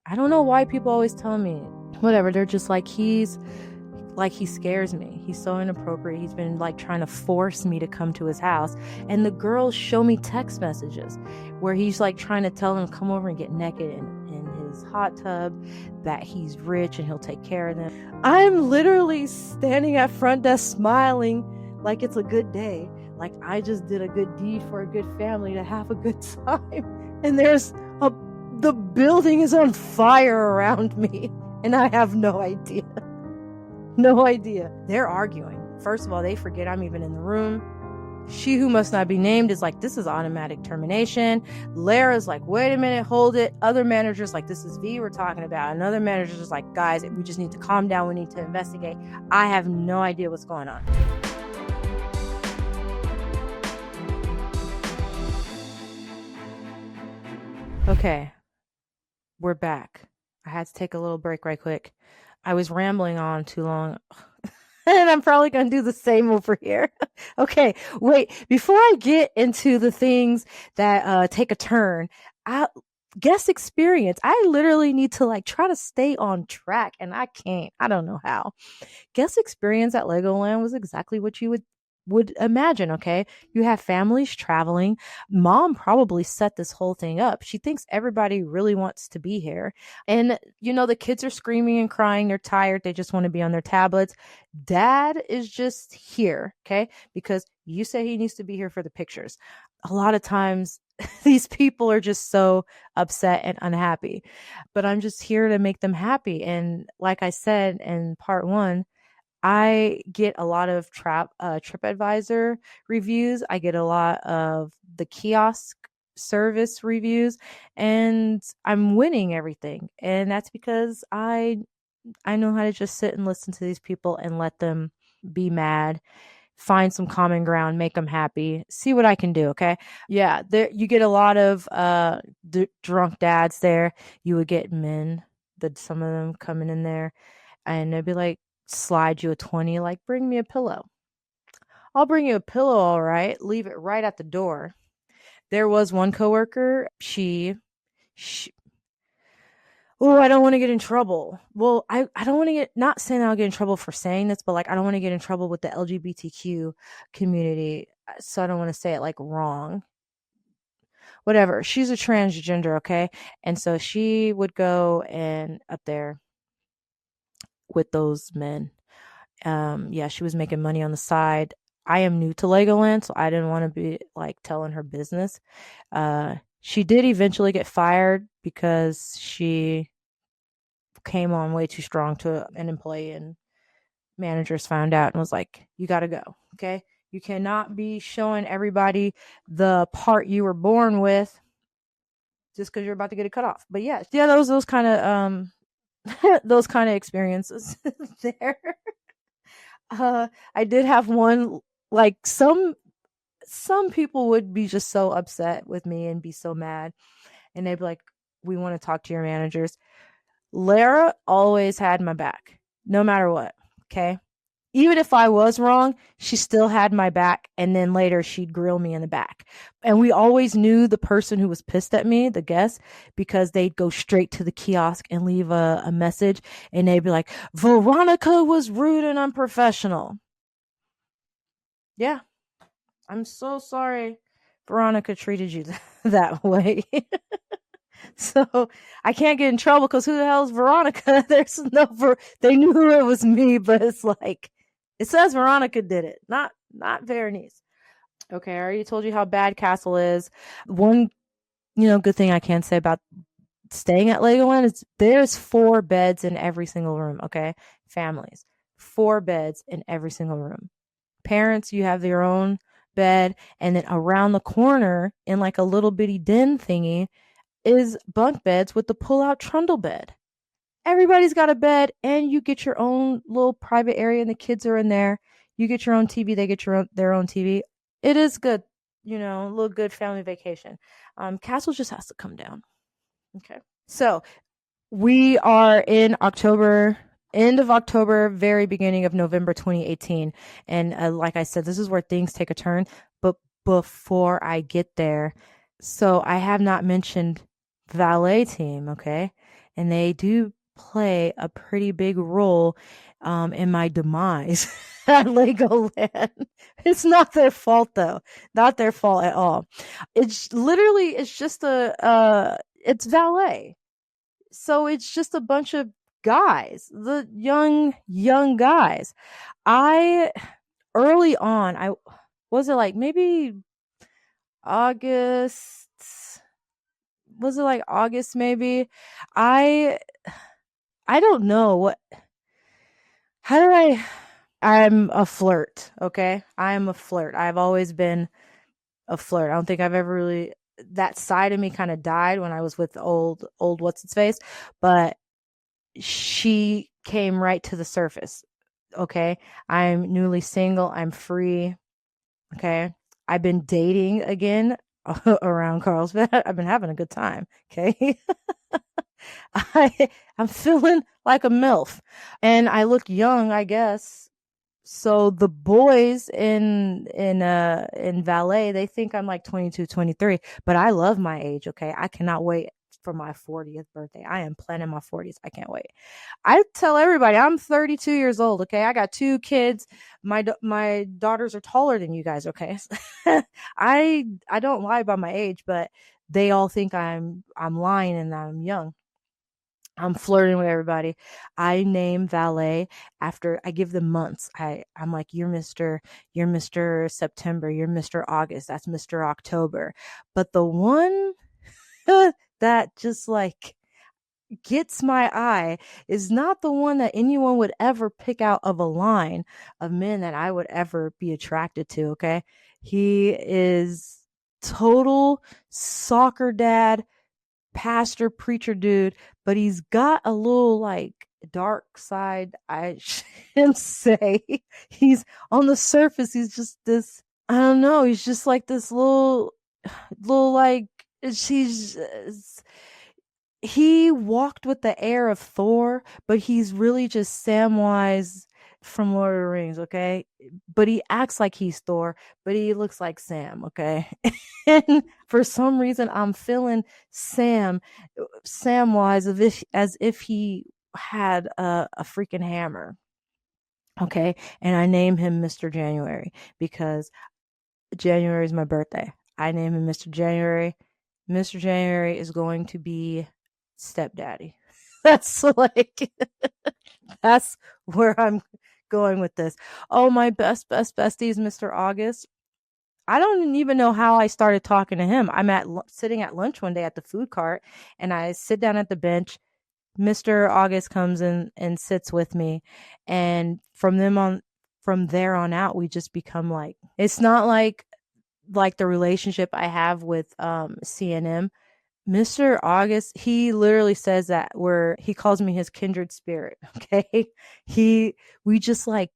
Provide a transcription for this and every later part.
I don't know why people always tell me whatever. They're just like, he scares me. He's so inappropriate. He's been like trying to force me to come to his house. And the girls show me text messages where he's like trying to tell them come over and get naked in his hot tub, that he's rich and he'll take care of them. I'm literally standing at front desk smiling like it's a good day. Like I just did a good deed for a good family to have a good time. And the building is on fire around me and I have no idea. No idea. They're arguing. First of all, they forget I'm even in the room. She who must not be named is like, this is automatic termination. Lara's like, wait a minute, hold it. Other managers like, this is V we're talking about. Another manager's just like, guys, we just need to calm down. We need to investigate. I have no idea what's going on. Okay, we're back. I had to take a little break right quick. I was rambling on too long. And I'm probably going to do the same over here. Okay, wait. Before I get into the things that take a turn, guest experience. I literally need to like try to stay on track, and I can't. I don't know how. Guest experience at Legoland was exactly what you would imagine. Okay, you have families traveling. Mom probably set this whole thing up. She thinks everybody really wants to be here, and the kids are screaming and crying. They're tired. They just want to be on their tablets. Dad is just here, okay, because you say he needs to be here for the pictures. A lot of times these people are just so upset and unhappy, but I'm just here to make them happy. And like I said in part one, I get a lot of TripAdvisor reviews. I get a lot of the kiosk service reviews, and I'm winning everything. And that's because I know how to just sit and listen to these people and let them be mad, find some common ground, make them happy, see what I can do. Okay. Yeah. There, you get a lot of drunk dads there. You would get men, some of them coming in there, and they'd be like, slide you a 20, like, bring me a pillow. I'll bring you a pillow, all right. Leave it right at the door. There was one coworker, she oh, I don't want to get in trouble. Well, I don't want to not saying I'll get in trouble for saying this, but like, I don't want to get in trouble with the LGBTQ community. So I don't want to say it like wrong. Whatever. She's a transgender, okay? And so she would go and up there with those men. Yeah, she was making money on the side. I am new to Legoland, so I didn't want to be like telling her business. She did eventually get fired because she came on way too strong to an employee, and managers found out and was like, you got to go. Okay. You cannot be showing everybody the part you were born with just because you're about to get it cut off. But yeah, those kind of those kind of experiences there. I did have one, like some people would be just so upset with me and be so mad, and they'd be like, we want to talk to your managers. Lara always had my back, no matter what. Okay. Even if I was wrong, she still had my back. And then later she'd grill me in the back. And we always knew the person who was pissed at me, the guest, because they'd go straight to the kiosk and leave a message. And they'd be like, Veronica was rude and unprofessional. Yeah. I'm so sorry Veronica treated you that way. So I can't get in trouble because who the hell is Veronica? There's they knew it was me, but it's like, it says Veronica did it, not Veronice. Okay, I already told you how bad Castle is. One, good thing I can say about staying at Legoland is there's 4 beds in every single room. Okay, families, 4 beds in every single room. Parents, you have your own bed, and then around the corner in like a little bitty den thingy is bunk beds with the pull-out trundle bed. Everybody's got a bed, and you get your own little private area, and the kids are in there. You get your own TV, they get their own TV. It is good, a little good family vacation. Castle just has to come down. Okay. So we are in October, end of October, very beginning of November 2018. And like I said, this is where things take a turn. But before I get there, so I have not mentioned valet team, okay? and they do play a pretty big role in my demise at Legoland. It's not their fault though. Not their fault at all. It's just it's valet. So it's just a bunch of guys, the young guys. I early on, I was it like maybe August was it like August maybe? I I don't know what how do I'm a flirt, okay? I am a flirt. I've always been a flirt. I don't think I've ever really that side of me kind of died when I was with old what's its face, but she came right to the surface. Okay? I'm newly single. I'm free. Okay? I've been dating again around Carlsbad. I've been having a good time. Okay? I'm feeling like a MILF. And I look young, I guess. So the boys in valet, they think I'm like 22, 23, but I love my age, okay? I cannot wait for my 40th birthday. I am planning my 40s. I can't wait. I tell everybody I'm 32 years old, okay? I got two kids. My daughters are taller than you guys, okay? I don't lie about my age, but they all think I'm lying and I'm young. I'm flirting with everybody. I name valet after I give them months. I'm like, you're Mr. September, you're Mr. August, that's Mr. October. But the one that just like gets my eye is not the one that anyone would ever pick out of a line of men that I would ever be attracted to, okay? He is total soccer dad, pastor, preacher dude, but he's got a little like dark side. I shouldn't say he's on the surface. He's just this, I don't know. He's just like this little like, she's, he walked with the air of Thor, but he's really just Samwise from Lord of the Rings, okay? But he acts like he's Thor, but he looks like Sam, okay? And for some reason, I'm feeling Samwise as if he had a freaking hammer, okay? And I name him Mr. January because January is my birthday. I name him Mr. January. Mr. January is going to be stepdaddy. That's like that's where I'm going with this. Oh, my best bestie is Mr. August. I don't even know how I started talking to him. I'm sitting at lunch one day at the food cart, and I sit down at the bench. Mr. August comes in and sits with me, and from there on out, we just become like, it's not like the relationship I have with CNM. Mr. August, he literally says that he calls me his kindred spirit. Okay. We just like,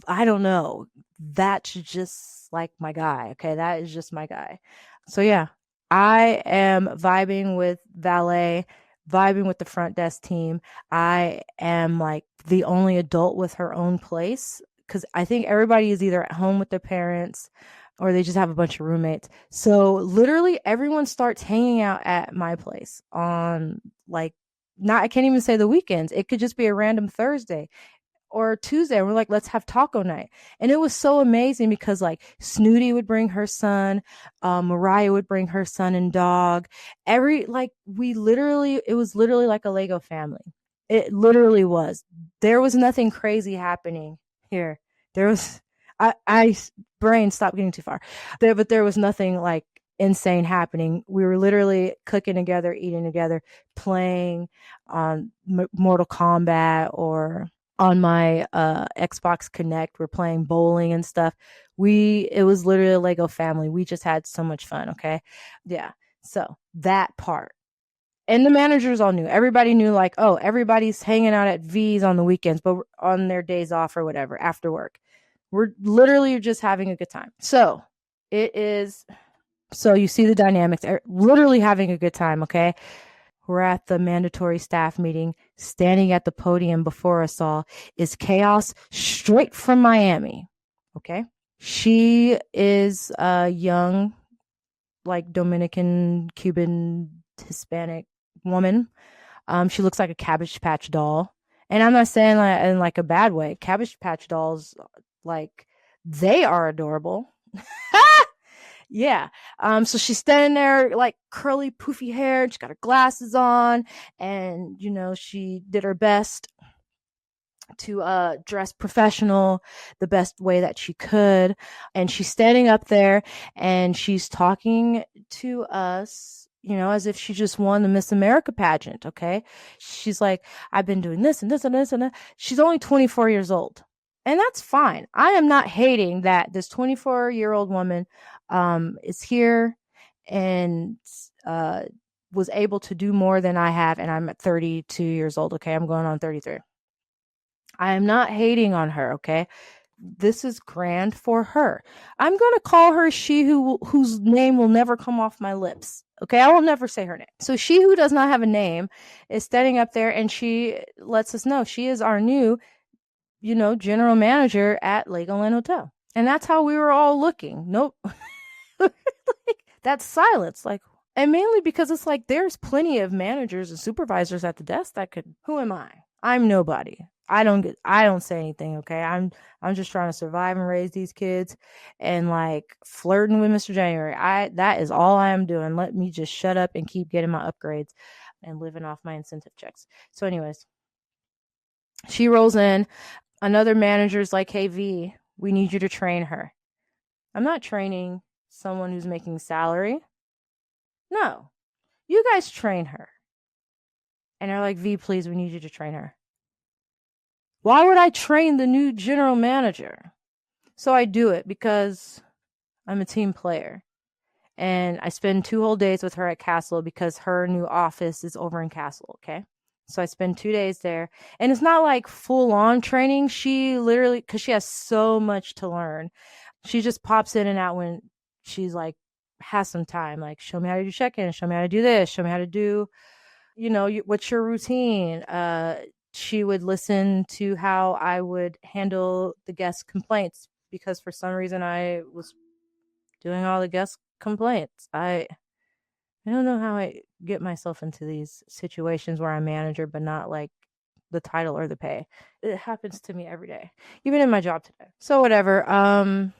I don't know. That's just like my guy. Okay. That is just my guy. So yeah, I am vibing with valet, vibing with the front desk team. I am like the only adult with her own place because I think everybody is either at home with their parents or they just have a bunch of roommates. So literally everyone starts hanging out at my place on like, not, I can't even say the weekends. It could just be a random Thursday or Tuesday. And we're like, let's have taco night. And it was so amazing because like Snooty would bring her son, Mariah would bring her son and dog. It was literally like a Lego family. It literally was. There was nothing crazy happening here. There was, I brain stopped getting too far there, but there was nothing like insane happening. We were literally cooking together, eating together, playing on Mortal Kombat or on my Xbox Connect. We're playing bowling and stuff. It was literally a Lego family. We just had so much fun. Okay. Yeah. So that part. And the managers all knew. Everybody knew like, oh, everybody's hanging out at V's on the weekends, but on their days off or whatever after work. We're literally just having a good time. So you see the dynamics, literally having a good time. Okay. We're at the mandatory staff meeting. Standing at the podium before us all is Chaos straight from Miami. Okay. She is a young, like Dominican, Cuban, Hispanic woman. She looks like a Cabbage Patch doll. And I'm not saying that in like a bad way. Cabbage Patch dolls, like, they are adorable. Yeah. So she's standing there like curly, poofy hair. She got her glasses on, and she did her best to dress professional the best way that she could. And she's standing up there and she's talking to us, as if she just won the Miss America pageant. Okay. She's like, I've been doing this and this and this and that. She's only 24 years old. And that's fine. I am not hating that this 24-year-old woman is here and was able to do more than I have. And I'm at 32 years old. Okay. I'm going on 33. I am not hating on her, okay? This is grand for her. I'm going to call her she whose name will never come off my lips, okay? I will never say her name. So she who does not have a name is standing up there, and she lets us know she is our new, general manager at Legoland Hotel. And that's how we were all looking. Nope. Like, that's silence. Like, and mainly because it's like there's plenty of managers and supervisors at the desk that could. Who am I? I'm nobody. I don't say anything, okay? I'm just trying to survive and raise these kids, and like flirting with Mr. January. That is all I am doing. Let me just shut up and keep getting my upgrades and living off my incentive checks. So anyways, she rolls in. Another manager's like, "Hey V, we need you to train her." I'm not training someone who's making salary. No. You guys train her. And they're like, "V, please, we need you to train her." Why would I train the new general manager? So I do it because I'm a team player. And I spend 2 whole days with her at Castle because her new office is over in Castle, okay? So I spend 2 days there. And it's not like full-on training. She literally, because she has so much to learn, she just pops in and out when she's like, has some time. Like, show me how to do check-in, show me how to do this, show me how to do, what's your routine? She would listen to how I would handle the guest complaints because for some reason I was doing all the guest complaints. I don't know how I get myself into these situations where I'm manager, but not like the title or the pay. It happens to me every day, even in my job today. So whatever.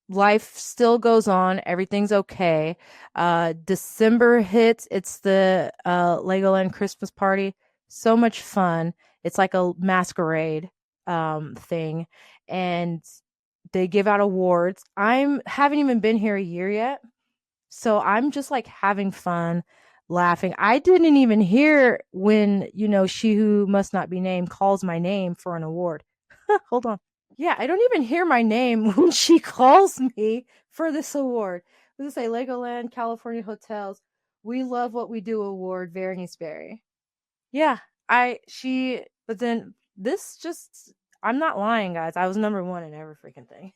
Life still goes on. Everything's okay. December hits. It's the Legoland Christmas party. So much fun. It's like a masquerade thing, and they give out awards. Haven't even been here a year yet, so I'm just like having fun, laughing. I didn't even hear when she who must not be named calls my name for an award. Hold on. Yeah, I don't even hear my name when she calls me for this award. What does it say? Legoland, California Hotels. We love what we do award, Vernice Berry. Yeah, but then this just, I'm not lying, guys. I was number 1 in every freaking thing.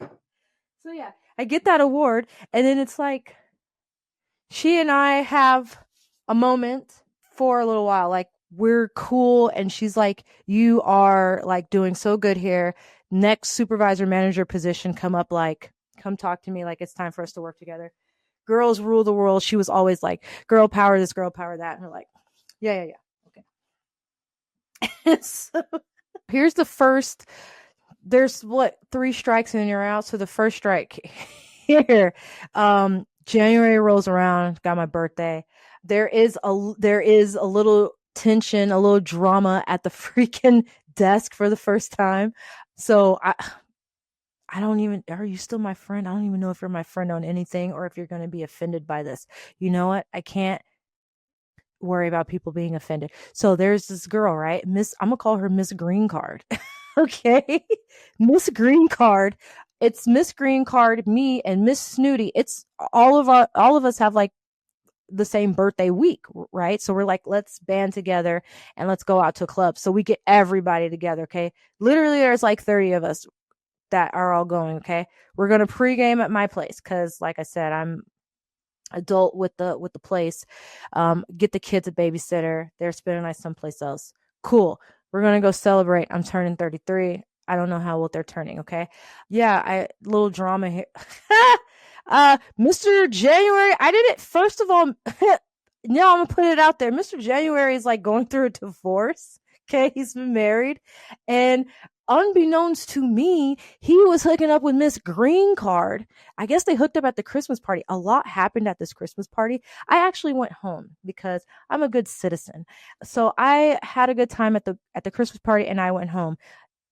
So yeah, I get that award, and then it's like, she and I have a moment for a little while. Like, we're cool, and she's like, you are like doing so good here. Next supervisor manager position come up, like, come talk to me, like it's time for us to work together. Girls rule the world. She was always like, girl power this, girl power that. And we're like, yeah. Okay. So here's the first, there's 3 strikes and you're out. So the first strike here, January rolls around, got my birthday. There is a little tension, a little drama at the freaking desk for the first time. So I don't even, are you still my friend? I don't even know if you're my friend on anything or if you're going to be offended by this. You know what? I can't worry about people being offended. So there's this girl, right? I'm going to call her Miss Green Card. Okay. Miss Green Card. It's Miss Green Card, me, and Miss Snooty. It's all of us have like the same birthday week, right? So we're like, let's band together and let's go out to a club. So we get everybody together, okay? Literally, there's like 30 of us that are all going, okay? We're going to pregame at my place because, like I said, I'm adult with the place. Get the kids a babysitter. They're spending the night someplace else. Cool. We're going to go celebrate. I'm turning 33. I don't know how old they're turning, okay? Yeah, little drama here. Mr. January, I didn't, first of all, no, I'm gonna put it out there. Mr. January is like going through a divorce. Okay, he's been married, and unbeknownst to me, he was hooking up with Miss Green Card. I guess they hooked up at the Christmas party. A lot happened at this Christmas party. I actually went home because I'm a good citizen. So I had a good time at the Christmas party, and I went home.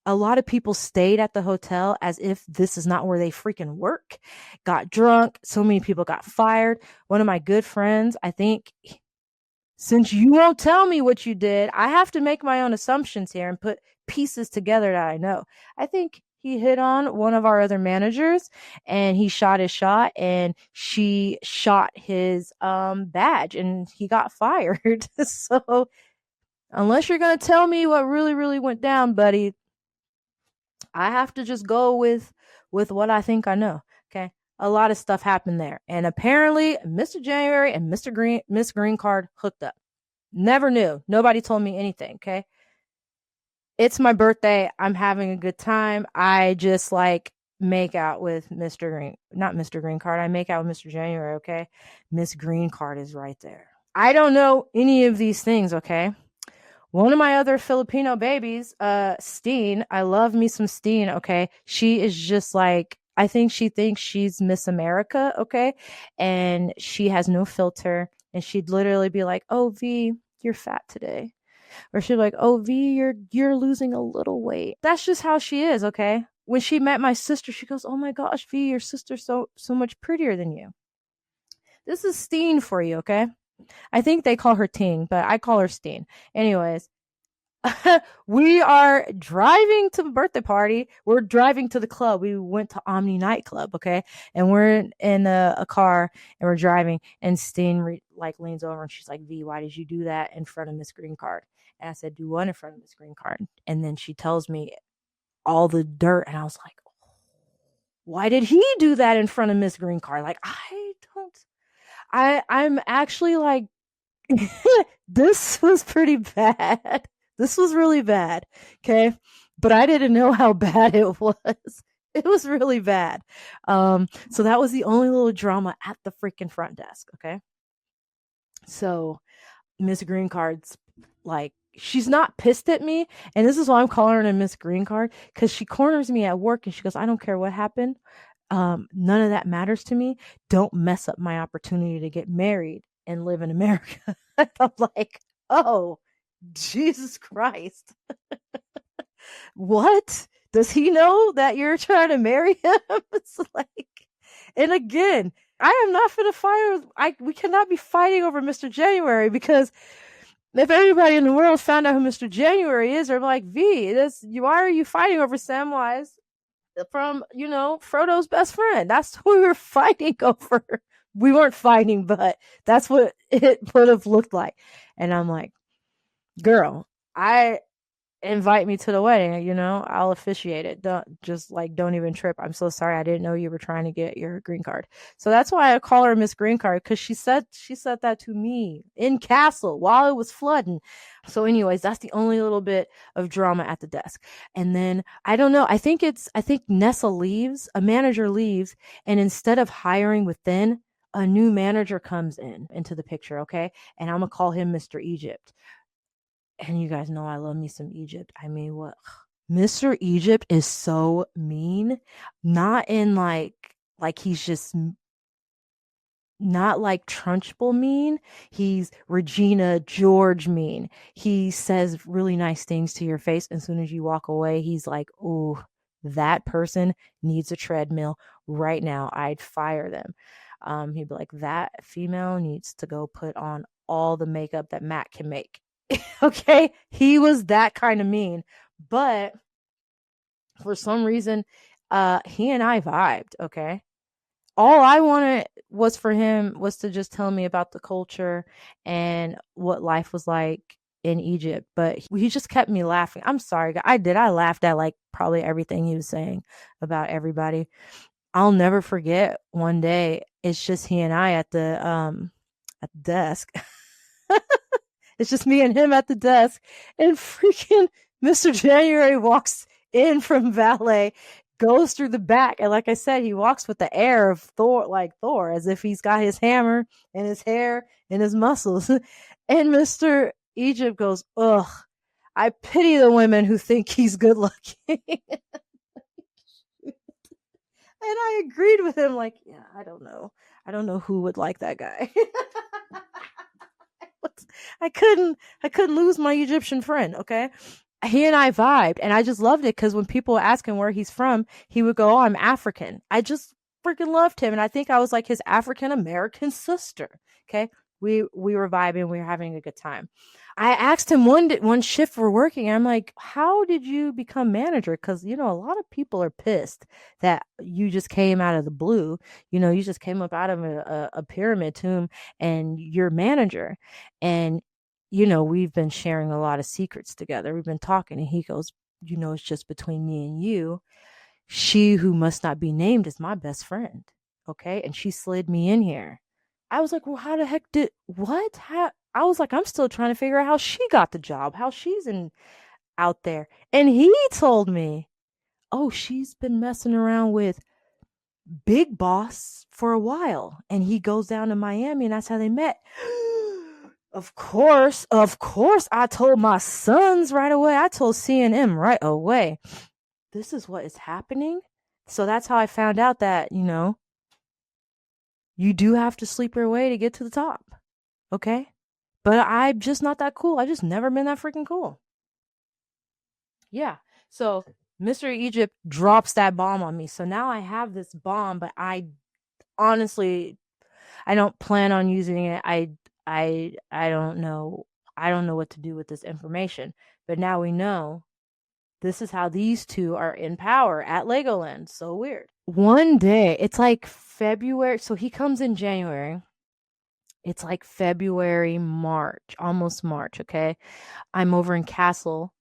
A lot of people stayed at the hotel as if this is not where they freaking work, got drunk. So many people got fired. One of my good friends, I think, since you won't tell me what you did, I have to make my own assumptions here and put pieces together that I know. I think he hit on one of our other managers and he shot his shot and she shot his badge and he got fired. So unless you're going to tell me what really, really went down, buddy, I have to just go with what I think I know. Okay. A lot of stuff happened there. And apparently Mr. January and Miss Green Card hooked up. Never knew. Nobody told me anything. Okay. It's my birthday. I'm having a good time. I just like make out with not Mr. Green Card. I make out with Mr. January. Okay. Miss Green Card is right there. I don't know any of these things. Okay. One of my other Filipino babies, Steen, I love me some Steen, okay? She is just like, I think she thinks she's Miss America, okay? And she has no filter. And she'd literally be like, oh, V, you're fat today. Or she'd be like, oh, V, you're losing a little weight. That's just how she is, okay? When she met my sister, she goes, oh my gosh, V, your sister's so much prettier than you. This is Steen for you, okay? I think they call her Ting, but I call her Steen. Anyways, we are driving to the birthday party. We're driving to the club. We went to Omni nightclub, okay? And we're in a car and we're driving. And Steen leans over and she's like, V, why did you do that in front of Miss Green Card? And I said, do what in front of Miss Green Card? And then she tells me all the dirt. And I was like, why did he do that in front of Miss Green Card? Like, I'm actually like, this was pretty bad. This was really bad. Okay. But I didn't know how bad it was. It was really bad. So that was the only little drama at the freaking front desk. Okay. So Miss Green Card's like, she's not pissed at me. And this is why I'm calling her Miss Green Card, because she corners me at work and she goes, I don't care what happened. None of that matters to me. Don't mess up my opportunity to get married and live in America. I'm like, oh, Jesus Christ. What? Does he know that you're trying to marry him? It's like, and again, I am not going to fight. We cannot be fighting over Mr. January, because if everybody in the world found out who Mr. January is, they're like, V, why are you fighting over Samwise from, Frodo's best friend? That's who we were fighting over. We weren't fighting, but that's what it would have looked like. And I'm like, girl, invite me to the wedding, I'll officiate it. Don't even trip. I'm so sorry. I didn't know you were trying to get your green card. So that's why I call her Miss Green Card, because she said that to me in Castle while it was flooding. So anyways, that's the only little bit of drama at the desk. And then I don't know. I think Nessa leaves, a manager leaves, and instead of hiring within, a new manager comes into the picture. Okay. And I'm gonna call him Mr. Egypt. And you guys know I love me some Egypt. I mean, what? Mr. Egypt is so mean. Not in like he's just not like Trunchbull mean. He's Regina George mean. He says really nice things to your face. As soon as you walk away, he's like, oh, that person needs a treadmill right now. I'd fire them. He'd be like, that female needs to go put on all the makeup that Matt can make. Okay, he was that kind of mean, but for some reason, he and I vibed. Okay, all I wanted was for him was to just tell me about the culture and what life was like in Egypt, but he just kept me laughing. I'm sorry, I laughed at like probably everything he was saying about everybody. I'll never forget one day. It's just he and I at the desk. It's just me and him at the desk, and freaking Mr. January walks in from valet, goes through the back. And like I said, he walks with the air of Thor, like Thor, as if he's got his hammer and his hair and his muscles. And Mr. Egypt goes, ugh, I pity the women who think he's good looking. And I agreed with him, like, yeah, I don't know. I don't know who would like that guy. I couldn't lose my Egyptian friend, okay? He and I vibed, and I just loved it because when people ask him where he's from, he would go, "Oh, I'm African." I just freaking loved him, and I think I was like his African American sister. Okay, we were vibing, we were having a good time. I asked him one shift we're working. I'm like, "How did you become manager?" Because a lot of people are pissed that you just came out of the blue. You just came up out of a pyramid tomb, and you're manager, and we've been sharing a lot of secrets together. We've been talking, and he goes, it's just between me and you. She who must not be named is my best friend. Okay. And she slid me in here. I was like, well, how the heck what? I was like, I'm still trying to figure out how she got the job, how she's out there. And he told me, oh, she's been messing around with Big Boss for a while. And he goes down to Miami, and that's how they met. Of course, I told my sons right away. I told C&M right away. This is what is happening. So that's how I found out that, you do have to sleep your way to get to the top. Okay? But I'm just not that cool. I just never been that freaking cool. Yeah. So Mr. Egypt drops that bomb on me. So now I have this bomb, but I honestly, I don't plan on using it. I don't know. I don't know what to do with this information. But now we know this is how these two are in power at Legoland. So weird. One day, it's like February. So he comes in January. It's like February, March, almost March. Okay. I'm over in Castle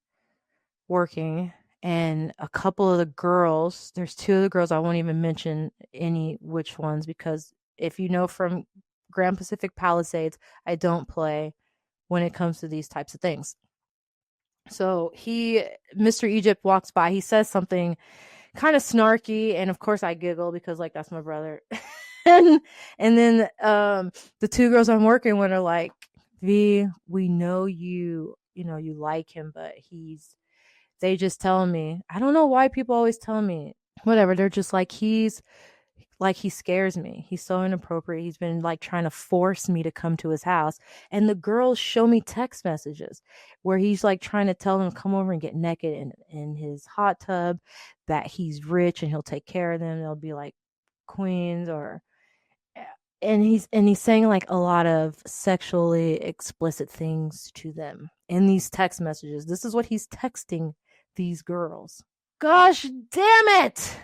working, and a couple of the girls, there's two of the girls, I won't even mention which ones, because if you know from Grand Pacific Palisades, I don't play when it comes to these types of things. So Mr. Egypt walks by, he says something kind of snarky, and of course I giggle because like that's my brother. and then the two girls I'm working with are like, V, we know you like him, but they just tell me, I don't know why people always tell me, whatever, they're just like, he scares me. He's so inappropriate. He's been like trying to force me to come to his house. And the girls show me text messages where he's like trying to tell them, come over and get naked in his hot tub, that he's rich and he'll take care of them. They'll be like queens and he's saying like a lot of sexually explicit things to them in these text messages. This is what he's texting these girls. Gosh damn it.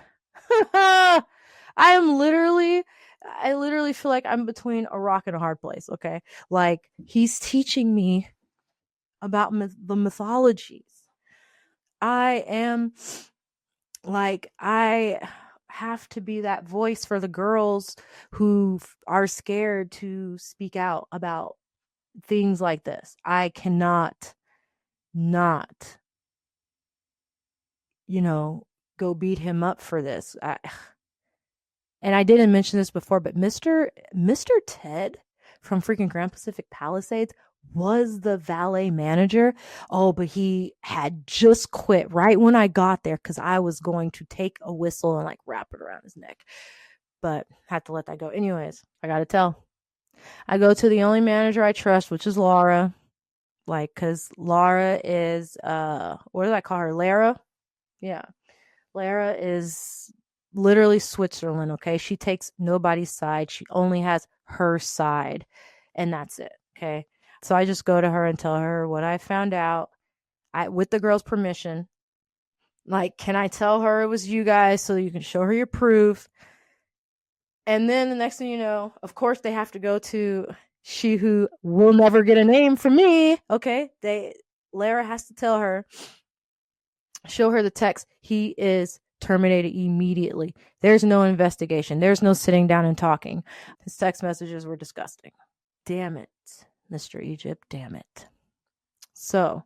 I literally feel like I'm between a rock and a hard place, okay? Like, he's teaching me about the mythologies. I have to be that voice for the girls who are scared to speak out about things like this. I cannot not, go beat him up for this. And I didn't mention this before, but Mr. Ted from freaking Grand Pacific Palisades was the valet manager. Oh, but he had just quit right when I got there because I was going to take a whistle and like wrap it around his neck. But had to let that go. Anyways, I got to tell. I go to the only manager I trust, which is Laura. Like, because Laura is, what did I call her? Lara? Yeah. Lara is literally Switzerland, okay? She takes nobody's side. She only has her side, and that's it, okay? So I just go to her and tell her what I found out, with the girl's permission. Like, can I tell her it was you guys so you can show her your proof? And then the next thing you know, of course, they have to go to she who will never get a name from me, okay? Lara has to tell her, show her the text. He is terminated immediately. There's no investigation. There's no sitting down and talking. His text messages were disgusting. Damn it, Mr. Egypt. Damn it. So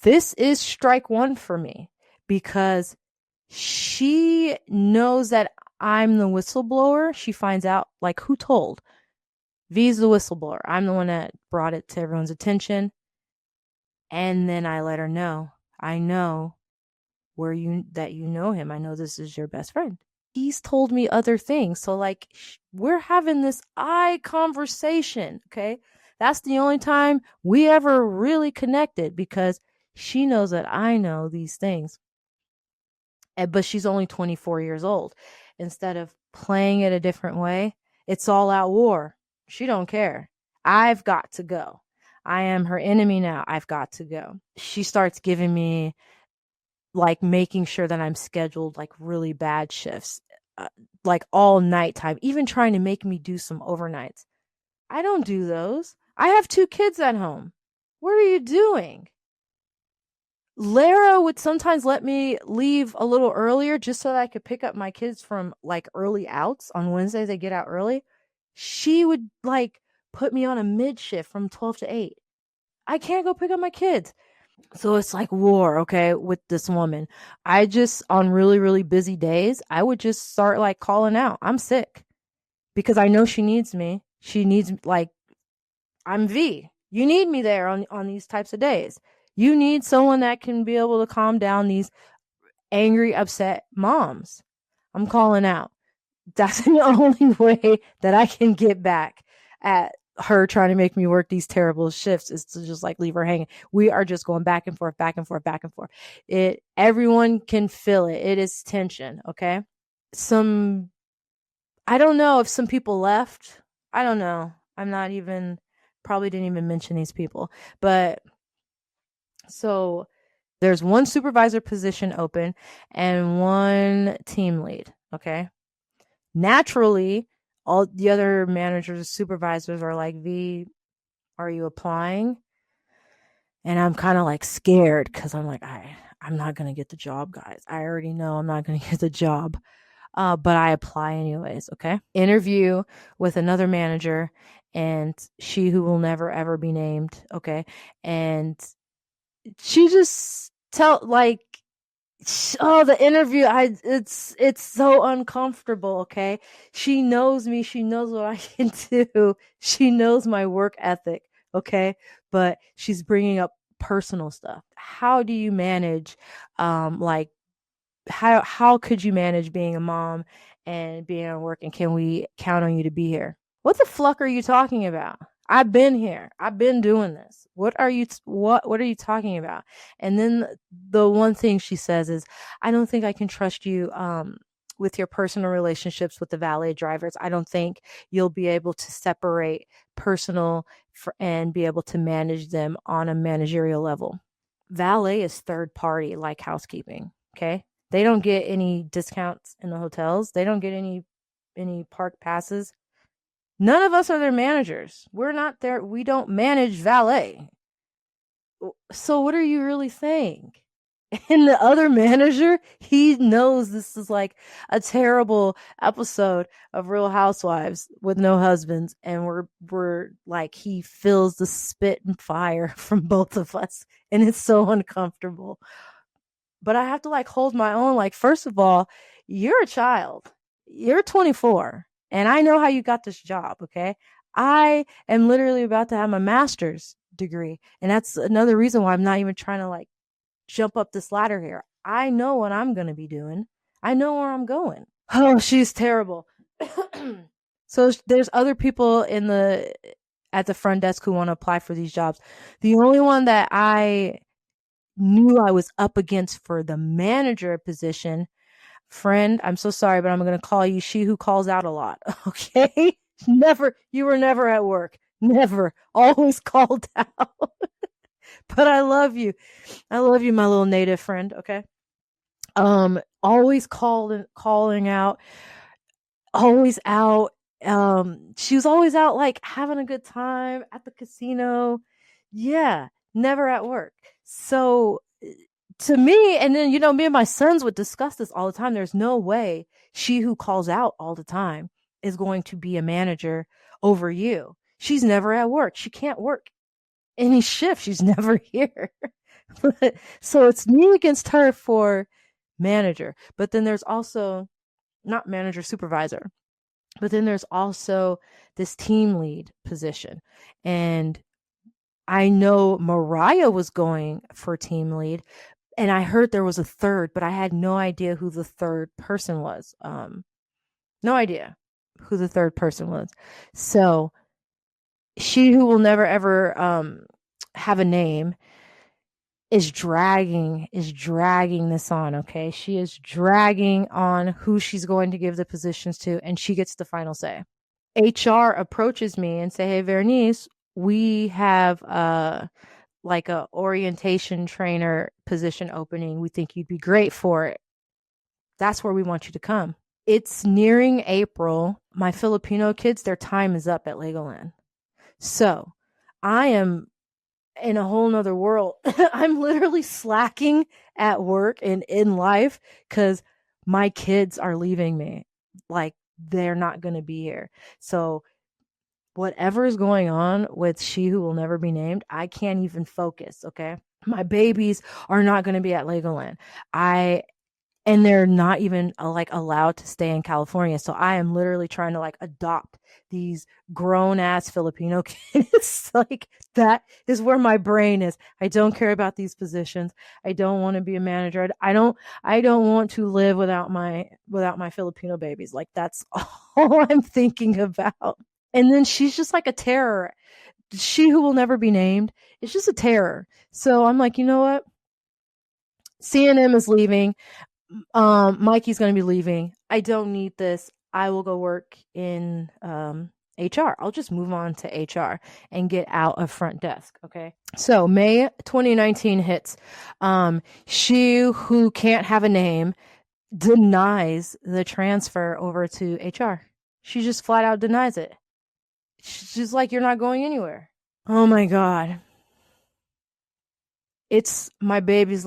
this is strike one for me because She knows that I'm the whistleblower. She finds out, like, who told. V's the whistleblower. I'm the one that brought it to everyone's attention. And then I let her know. I know that you know him. I know this is your best friend. He's told me other things. So, like, we're having this eye conversation, okay? That's the only time we ever really connected, because she knows that I know these things. But she's only 24 years old. Instead of playing it a different way, it's all out war. She don't care. I've got to go. I am her enemy now. I've got to go. She starts giving me, like, making sure that I'm scheduled like really bad shifts, like all nighttime, even trying to make me do some overnights. I don't do those. I have 2 kids at home. What are you doing? Lara would sometimes let me leave a little earlier just so that I could pick up my kids from like early outs. On Wednesdays, they get out early. She would like put me on a mid shift from 12 to 8. I can't go pick up my kids. So it's like war, okay, with this woman. I just, on really, really busy days, I would just start like calling out, I'm sick, because I know she needs me. She needs, like, I'm V. You need me there on these types of days. You need someone that can be able to calm down these angry, upset moms. I'm calling out. That's the only way that I can get back at her trying to make me work these terrible shifts, is to just like leave her hanging. We are just going back and forth, back and forth, back and forth. Everyone can feel it. It is tension, okay? I don't know if some people left. I don't know. Probably didn't even mention these people. But so there's one supervisor position open and one team lead, okay? Naturally, all the other managers, supervisors are like, V, are you applying? And I'm kind of like scared, because I'm like, I'm not going to get the job, guys. I already know I'm not going to get the job. But I apply anyways, okay? Interview with another manager, and she who will never ever be named, okay? And she just the interview, it's so uncomfortable, okay? She knows me, she knows what I can do, she knows my work ethic, okay? But she's bringing up personal stuff. How do you manage, like, how could you manage being a mom and being at work, and can we count on you to be here? What the fuck are you talking about? I've been here. I've been doing this. What are you talking about? And then the one thing she says is, I don't think I can trust you with your personal relationships with the valet drivers. I don't think you'll be able to separate personal and be able to manage them on a managerial level. Valet is third party, like housekeeping, okay? They don't get any discounts in the hotels. They don't get any park passes. None of us are their managers. We're not there. We don't manage valet. So what are you really saying? And the other manager, he knows this is like a terrible episode of Real Housewives with no husbands, and we're like, he feels the spit and fire from both of us, and it's so uncomfortable. But I have to like hold my own. Like, first of all, you're a child. You're 24, and I know how you got this job, okay? I am literally about to have my master's degree, and that's another reason why I'm not even trying to like jump up this ladder here. I know what I'm going to be doing. I know where I'm going. Oh, she's terrible. So there's other people at the front desk who want to apply for these jobs. The only one that I knew I was up against for the manager position, friend, I'm so sorry, but I'm going to call you she who calls out a lot. Okay? You were never at work. Never. Always called out. But I love you. I love you, my little native friend, okay? Always calling out, always out. She was always out like having a good time at the casino. Yeah, never at work. So to me, and then me and my sons would discuss this all the time. There's no way she who calls out all the time is going to be a manager over you. She's never at work. She can't work any shift. She's never here. So it's me against her for manager. But then there's also not manager, supervisor. But then there's also this team lead position. And I know Mariah was going for team lead, and I heard there was a third, but I had no idea who the third person was. No idea who the third person was. So she who will never ever have a name is dragging this on. Okay, she is dragging on who she's going to give the positions to, and she gets the final say. HR approaches me and say, "Hey, Vernice, we have like a orientation trainer position opening. We think you'd be great for it. That's where we want you to come." It's nearing April. My Filipino kids, their time is up at Legoland. So I am in a whole nother world. I'm literally slacking at work and in life because my kids are leaving me. Like, they're not going to be here. So whatever is going on with She Who Will Never Be Named, I can't even focus. Okay. My babies are not going to be at Legoland. And they're not even like allowed to stay in California. So I am literally trying to like adopt these grown ass Filipino kids. Like, that is where my brain is. I don't care about these positions. I don't want to be a manager. I don't want to live without my Filipino babies. Like, that's all I'm thinking about. And then she's just like a terror. She Who Will Never Be Named is just a terror. So I'm like, you know what? CNM is leaving. Mikey's going to be leaving. I don't need this. I will go work in HR. I'll just move on to HR and get out of front desk. Okay. So May 2019 hits. She Who Can't Have a Name denies the transfer over to HR. She just flat out denies it. She's like, "You're not going anywhere." Oh my God. It's my baby's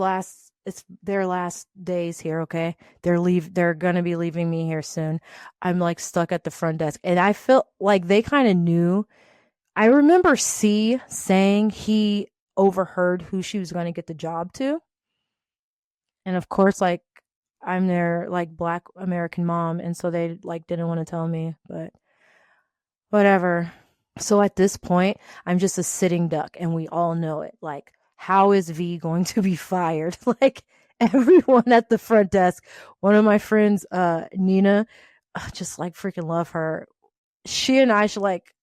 it's their last days here, okay? They're gonna be leaving me here soon. I'm like stuck at the front desk. And I feel like they kind of knew. I remember C saying he overheard who she was gonna get the job to. And of course, like, I'm their like Black American mom, and so they like didn't want to tell me, but whatever. So at this point, I'm just a sitting duck, and we all know it. Like, how is V going to be fired? Like, everyone at the front desk. One of my friends, Nina, just like freaking love her. She and I should like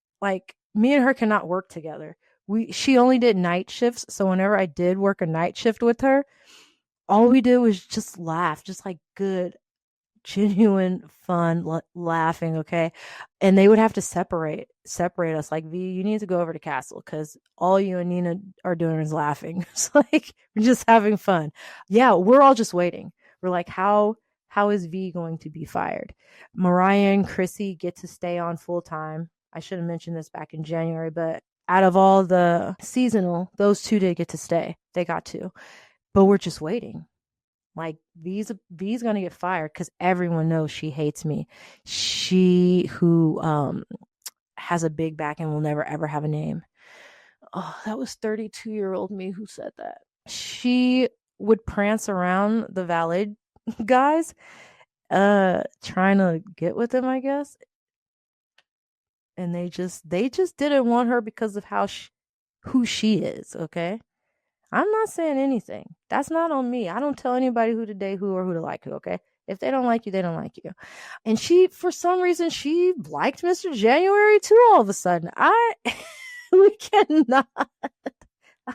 me and her cannot work together. She only did night shifts, so whenever I did work a night shift with her, all we did was just laugh, just like good genuine fun laughing. Okay. And they would have to separate us, like, "V, you need to go over to Castle because all you and Nina are doing is laughing." It's like, we're just having fun. Yeah, we're all just waiting. We're like, how is V going to be fired? Mariah and Chrissy get to stay on full time. I should have mentioned this back in January, but out of all the seasonal, those two did get to stay. They got to. But we're just waiting. Like, V's gonna get fired because everyone knows she hates me. She Who has a big back and will never ever have a name. Oh, that was 32-year-old me who said that. She would prance around the valet guys, trying to get with them, I guess. And they just didn't want her because of who she is. Okay. I'm not saying anything. That's not on me. I don't tell anybody who to date who or who to like who, okay? If they don't like you, they don't like you. And she, for some reason, she liked Mr. January too all of a sudden. We cannot.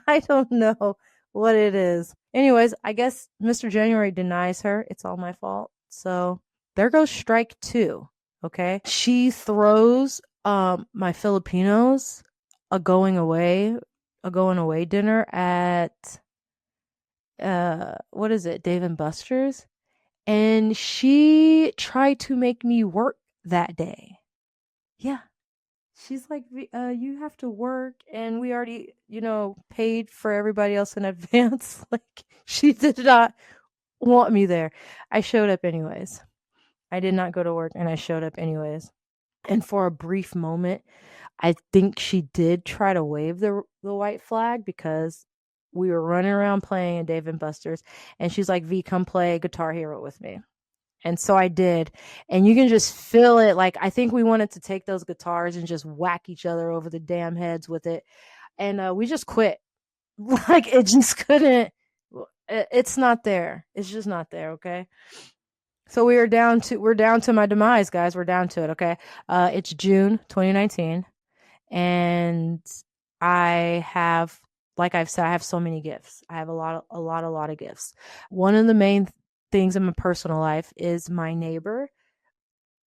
I don't know what it is. Anyways, I guess Mr. January denies her. It's all my fault. So there goes strike two, okay? She throws my Filipinos a going away dinner at what is it, Dave and Buster's, and she tried to make me work that day. Yeah, she's like, "You have to work, and we already, paid for everybody else in advance." Like, she did not want me there. I showed up anyways. I did not go to work, and I showed up anyways. And for a brief moment, I think she did try to wave the white flag because We were running around playing at Dave and Buster's, and she's like, V, come play Guitar Hero with me. And so I did. And you can just feel it. Like, I think we wanted to take those guitars and just whack each other over the damn heads with it. And we just quit. Like, it just couldn't. It's not there. It's just not there. Okay. So we're down to my demise, guys. We're down to it. Okay. It's June 2019. And I have, like I've said, I have so many gifts. I have a lot of gifts. One of the main things in my personal life is my neighbor.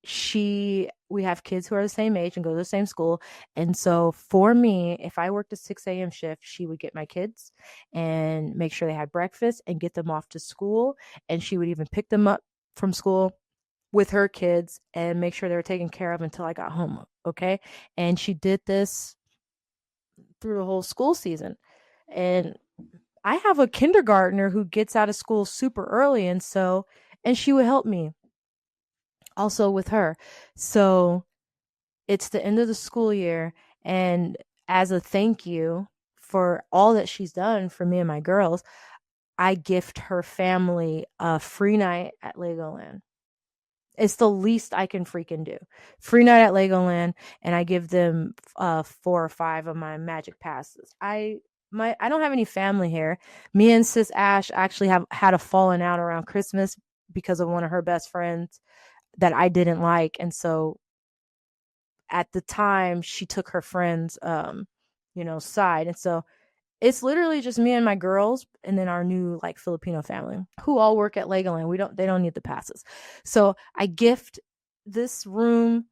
We have kids who are the same age and go to the same school. And so for me, if I worked a 6 a.m. shift, she would get my kids and make sure they had breakfast and get them off to school. And she would even pick them up from school with her kids and make sure they were taken care of until I got home. Okay. And she did this through the whole school season. And I have a kindergartner who gets out of school super early. And she would help me also with her. So it's the end of the school year. And as a thank you for all that she's done for me and my girls, I gift her family a free night at Legoland. It's the least I can freaking do. Free night at Legoland, and I give them 4 or 5 of my magic passes. I don't have any family here. Me and sis Ash actually have had a falling out around Christmas because of one of her best friends that I didn't like, and so at the time she took her friend's side, and so it's literally just me and my girls, and then our new like Filipino family who all work at Legoland. They don't need the passes. So I gift this room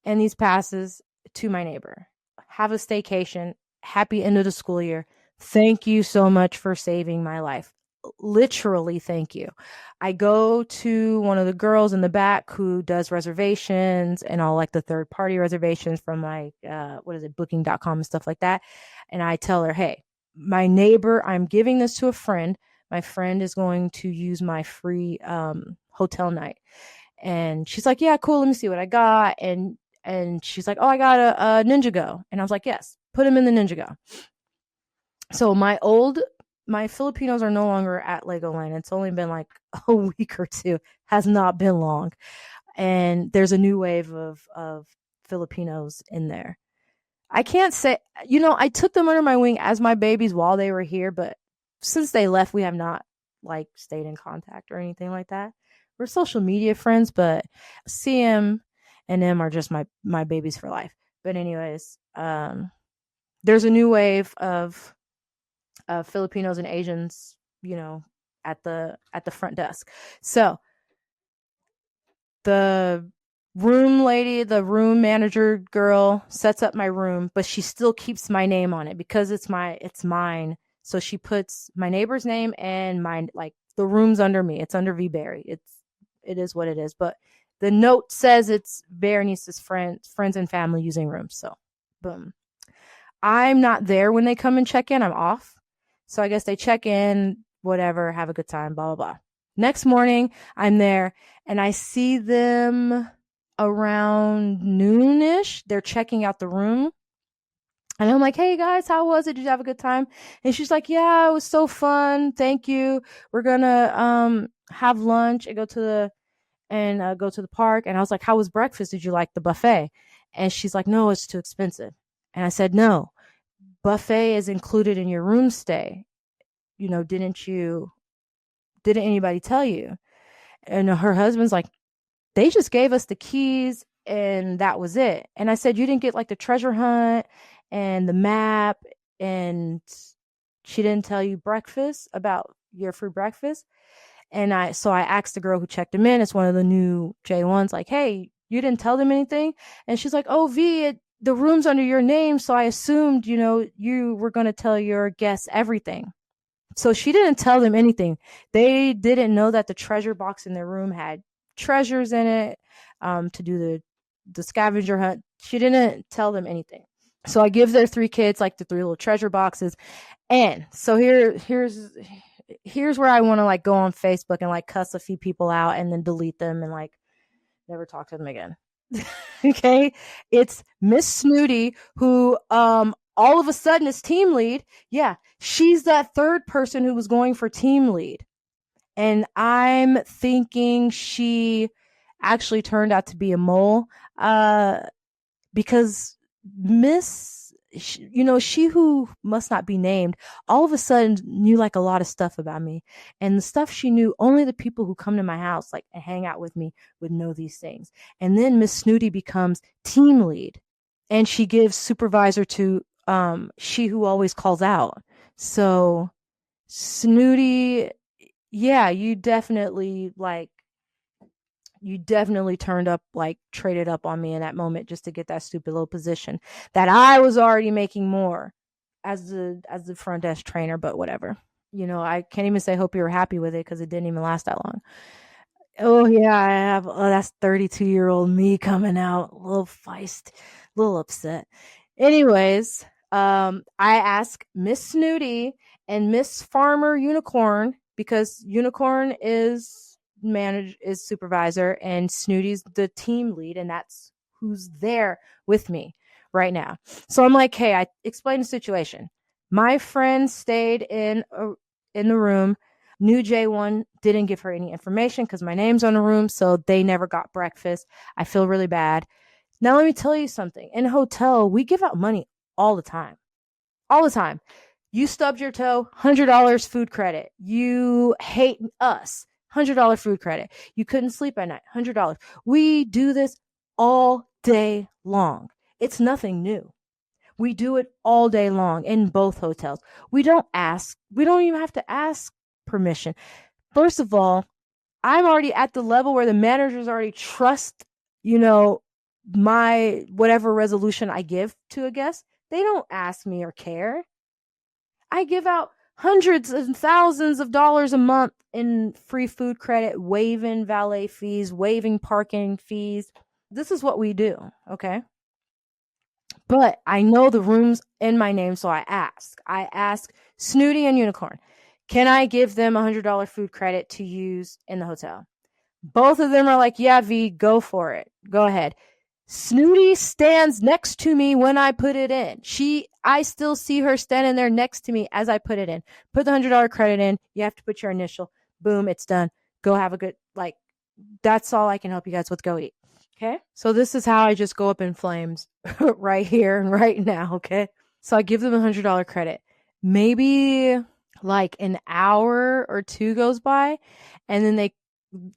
and these passes to my neighbor. Have a staycation. Happy end of the school year. Thank you so much for saving my life. Literally, thank you. I go to one of the girls in the back who does reservations and all like the third party reservations from like booking.com and stuff like that. And I tell her, hey, my neighbor, I'm giving this to a friend. My friend is going to use my free hotel night. And she's like, yeah, cool. Let me see what I got. And she's like, oh, I got a Ninjago. And I was like, yes, put him in the Ninjago. So my Filipinos are no longer at Legoland. It's only been like a week or two. Has not been long. And there's a new wave of Filipinos in there. I can't say, I took them under my wing as my babies while they were here, but since they left, we have not like stayed in contact or anything like that. We're social media friends, but CM and M are just my babies for life. But anyways, there's a new wave of Filipinos and Asians, at the front desk. So the room manager girl sets up my room, but she still keeps my name on it because it's mine. So she puts my neighbor's name and mine, like the room's under me. It's under V Berry. It is what it is. But the note says it's Berenice's friends and family using rooms. So boom. I'm not there when they come and check in. I'm off. So I guess they check in, whatever, have a good time, blah, blah, blah. Next morning, I'm there and I see them around noonish. They're checking out the room. And I'm like, hey guys, how was it? Did you have a good time? And she's like, yeah, it was so fun. Thank you. We're gonna have lunch and go to the park. And I was like, how was breakfast? Did you like the buffet? And she's like, no, it's too expensive. And I said, no, buffet is included in your room stay. Didn't anybody tell you? And her husband's like, they just gave us the keys and that was it. And I said, you didn't get like the treasure hunt and the map, and she didn't tell you breakfast about your free breakfast. And I asked the girl who checked him in. It's one of the new J1s, like, hey, you didn't tell them anything? And she's like, oh, V, the room's under your name. So I assumed, you were going to tell your guests everything. So she didn't tell them anything. They didn't know that the treasure box in their room had treasures in it to do the scavenger hunt. She didn't tell them anything. So I give their 3 kids like the 3 little treasure boxes. And so here's where I want to like go on Facebook and like cuss a few people out and then delete them and like never talk to them again. Okay. It's Miss Snooty, who All of a sudden it's team lead. Yeah, she's that third person who was going for team lead. And I'm thinking she actually turned out to be a mole, uh, because she who must not be named, all of a sudden knew like a lot of stuff about me. And the stuff she knew, only the people who come to my house, like, and hang out with me would know these things. And then Miss Snooty becomes team lead, and she gives supervisor to she who always calls out. So Snooty, yeah, you definitely turned up, like traded up on me in that moment just to get that stupid little position that I was already making more as the front desk trainer, but whatever. I can't even say hope you were happy with it because it didn't even last that long. Oh yeah, I have. Oh, that's 32-year-old me coming out, a little feist, a little upset. Anyways, I ask Miss Snooty and Miss Farmer Unicorn, because Unicorn is supervisor and Snooty's the team lead, and that's who's there with me right now. So I'm like, hey, I explained the situation. My friend stayed in the room. New J1 didn't give her any information because my name's on the room, so they never got breakfast. I feel really bad. Now, let me tell you something. In a hotel, we give out money all the time. All the time. You stubbed your toe, $100 food credit. You hate us, $100 food credit. You couldn't sleep at night, $100. We do this all day long. It's nothing new. We do it all day long in both hotels. We don't even have to ask permission. First of all, I'm already at the level where the managers already trust, you know, my whatever resolution I give to a guest. They don't ask me or care. I give out hundreds and thousands of dollars a month in free food credit, waiving valet fees, waiving parking fees. This is what we do, okay? But I know the room's in my name, so I ask. I ask Snooty and Unicorn, can I give them $100 food credit to use in the hotel? Both of them are like, yeah, V, go for it. Go ahead. Snooty stands next to me when I put it in. I still see her standing there next to me as I put it in. Put the $100 credit in. You have to put your initial. Boom, it's done. Go have a good, that's all I can help you guys with. Go eat. Okay. So this is how I just go up in flames right here and right now. Okay. So I give them $100 credit. Maybe like an hour or two goes by, and then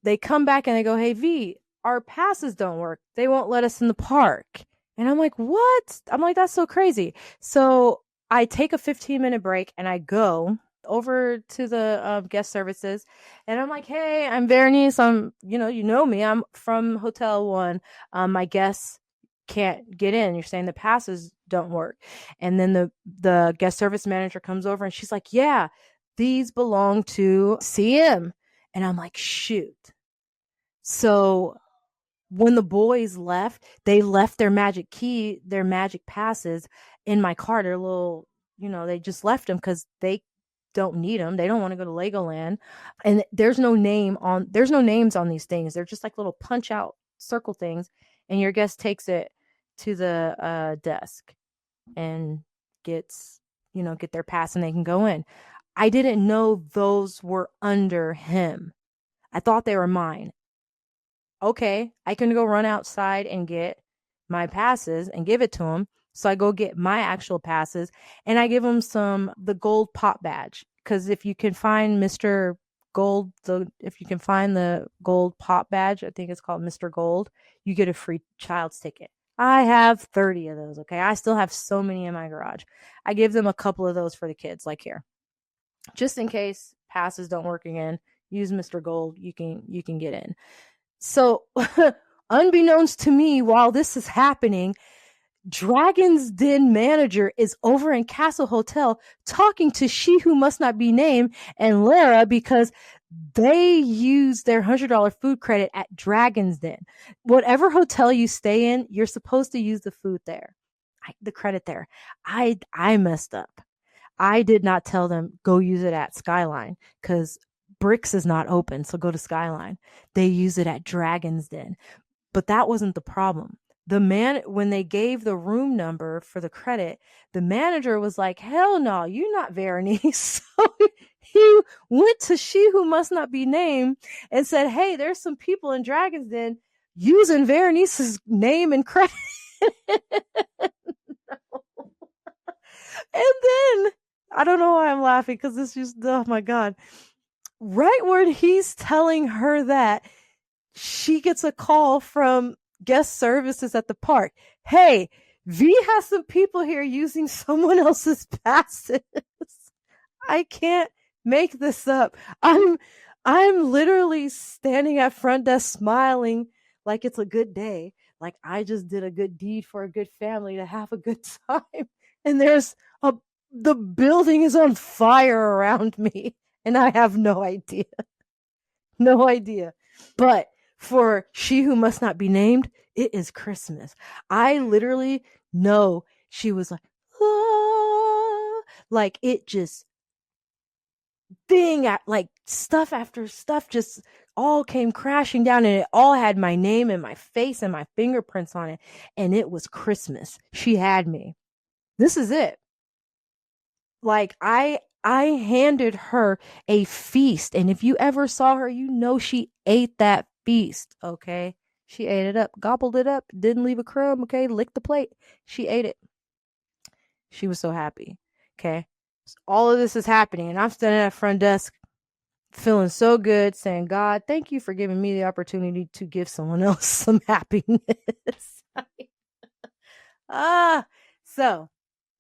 they come back and they go, hey, V, our passes don't work. They won't let us in the park. And I'm like, what? I'm like, that's so crazy. So I take a 15-minute break and I go over to the guest services, and I'm like, hey, I'm Bernice. You know me. I'm from Hotel One. My guests can't get in. You're saying the passes don't work. And then the guest service manager comes over and she's like, yeah, these belong to CM. And I'm like, shoot. So when the boys left, they left their magic key, their magic passes in my car. Their little, they just left them because they don't need them. They don't want to go to Legoland. And there's no names on these things. They're just like little punch out circle things. And your guest takes it to the desk and get their pass and they can go in. I didn't know those were under him. I thought they were mine. Okay, I can go run outside and get my passes and give it to him. So I go get my actual passes and I give him the gold pop badge. Because if you can find Mr. Gold, if you can find the gold pop badge, I think it's called Mr. Gold, you get a free child's ticket. I have 30 of those, okay? I still have so many in my garage. I give them a couple of those for the kids, like here. Just in case passes don't work again, use Mr. Gold, you can get in. So, unbeknownst to me, while this is happening, Dragon's Den manager is over in Castle Hotel talking to she who must not be named and Lara because they use their $100 food credit at Dragon's Den. Whatever hotel you stay in, you're supposed to use the food there, the credit there. I messed up. I did not tell them go use it at Skyline because Bricks is not open, so go to Skyline. They use it at Dragon's Den. But that wasn't the problem. when they gave the room number for the credit, the manager was like, hell no, you're not Veronice. So he went to She Who Must Not Be Named and said, hey, there's some people in Dragon's Den using Veronice's name and credit. And then, I don't know why I'm laughing, because this just, oh my God. Right when he's telling her that, she gets a call from guest services at the park. Hey, V has some people here using someone else's passes. I can't make this up. I'm literally standing at front desk smiling like it's a good day. Like I just did a good deed for a good family to have a good time. And the building is on fire around me and I have no idea. No idea. But for She Who Must Not Be Named, it is Christmas. I literally know she was like, ah, like it just like stuff after stuff just all came crashing down, and it all had my name and my face and my fingerprints on it. And it was Christmas. She had me. This is it. Like I handed her a feast, and if you ever saw her, you know she ate that feast, okay? She ate it up, gobbled it up, didn't leave a crumb, okay? Licked the plate. She ate it. She was so happy, okay? So all of this is happening, and I'm standing at front desk feeling so good, saying, God, thank you for giving me the opportunity to give someone else some happiness. So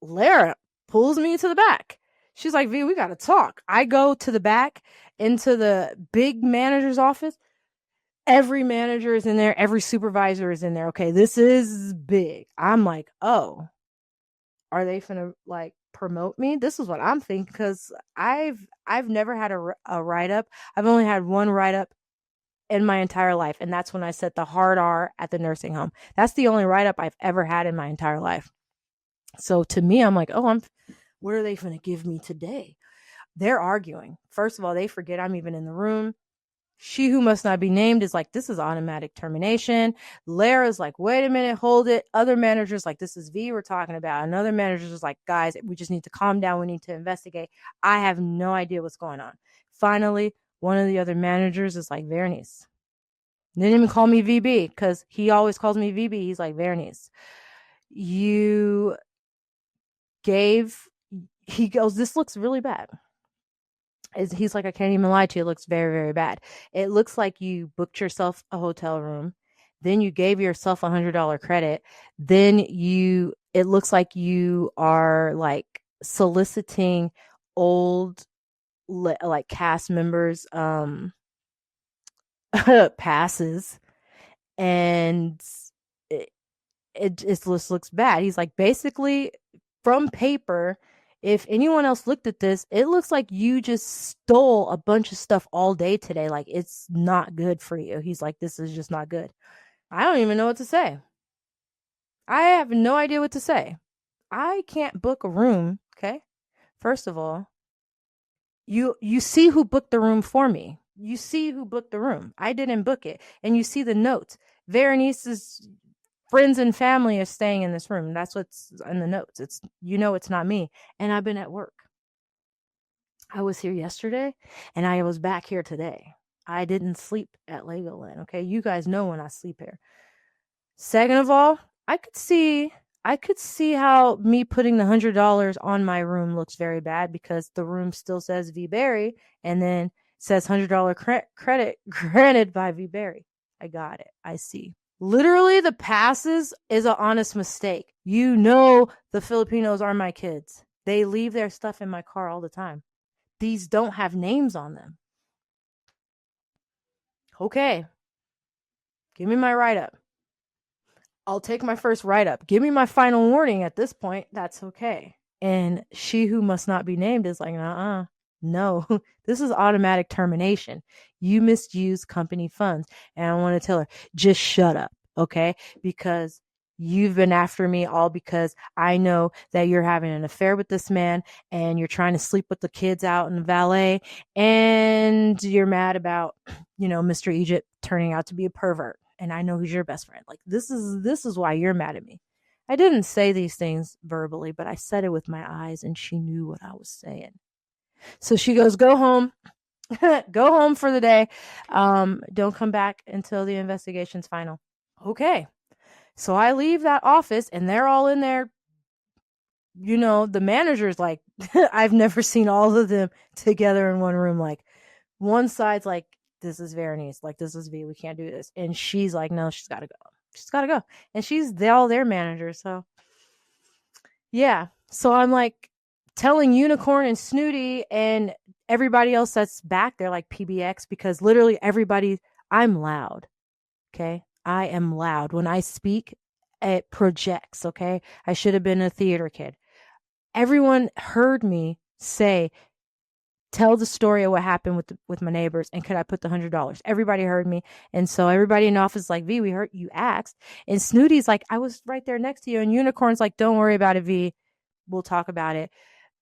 Lara pulls me to the back. She's like, V, we got to talk. I go to the back into the big manager's office. Every manager is in there. Every supervisor is in there. Okay, this is big. I'm like, oh, are they finna like promote me? This is what I'm thinking, because I've never had a write-up. I've only had one write-up in my entire life, and that's when I said the hard R at the nursing home. That's the only write-up I've ever had in my entire life. So to me, I'm like, oh, what are they going to give me today? They're arguing. First of all, they forget I'm even in the room. She Who Must Not Be Named is like, this is automatic termination. Lara's like, wait a minute, hold it. Other managers like, this is V we're talking about. And other managers is like, guys, we just need to calm down. We need to investigate. I have no idea what's going on. Finally, one of the other managers is like, Veronice. They didn't even call me VB, because he always calls me VB. He's like, Veronice, he goes, this looks really bad. He's like, I can't even lie to you. It looks very, very bad. It looks like you booked yourself a hotel room. Then you gave yourself $100 credit. Then it looks like you are like soliciting old like cast members passes, and it just looks bad. He's like, basically, from paper, if anyone else looked at this, it looks like you just stole a bunch of stuff all day today. Like, it's not good for you. He's like, this is just not good. I don't even know what to say. I have no idea what to say. I can't book a room, okay? First of all, you see who booked the room for me. You see who booked the room. I didn't book it. And you see the notes. Veronice's friends and family are staying in this room. That's what's in the notes. It's not me. And I've been at work. I was here yesterday and I was back here today. I didn't sleep at Legoland. Okay. You guys know when I sleep here. Second of all, I could see how me putting the $100 on my room looks very bad, because the room still says V Berry and then says $100 credit granted by V Berry. I got it. I see. Literally, the passes is an honest mistake. You know, the Filipinos are my kids. They leave their stuff in my car all the time. These don't have names on them. Okay. Give me my write-up. I'll take my first write-up. Give me my final warning at this point. That's okay. And She Who Must Not Be Named is like, no, this is automatic termination. You misused company funds. And I want to tell her, just shut up, okay? Because you've been after me all because I know that you're having an affair with this man and you're trying to sleep with the kids out in the valet, and you're mad about, Mr. Egypt turning out to be a pervert. and I know who's your best friend. Like this is why you're mad at me. I didn't say these things verbally, but I said it with my eyes, and she knew what I was saying. So she goes, "Go home, go home for the day. Don't come back until the investigation's final." Okay. So I leave that office, and they're all in there. The manager's like, I've never seen all of them together in one room. Like, one side's like, this is Veronice, like, this is V, we can't do this. And she's like, no, she's got to go. She's got to go. And she's all their manager. So, yeah. So I'm like telling Unicorn and Snooty and everybody else that's back there, like PBX, because literally everybody, I'm loud. Okay. I am loud. When I speak, it projects. Okay. I should have been a theater kid. Everyone heard me say, tell the story of what happened with my neighbors, and could I put the $100? Everybody heard me. And so everybody in the office is like, V, we heard you asked. And Snooty's like, I was right there next to you. And Unicorn's like, don't worry about it, V. We'll talk about it.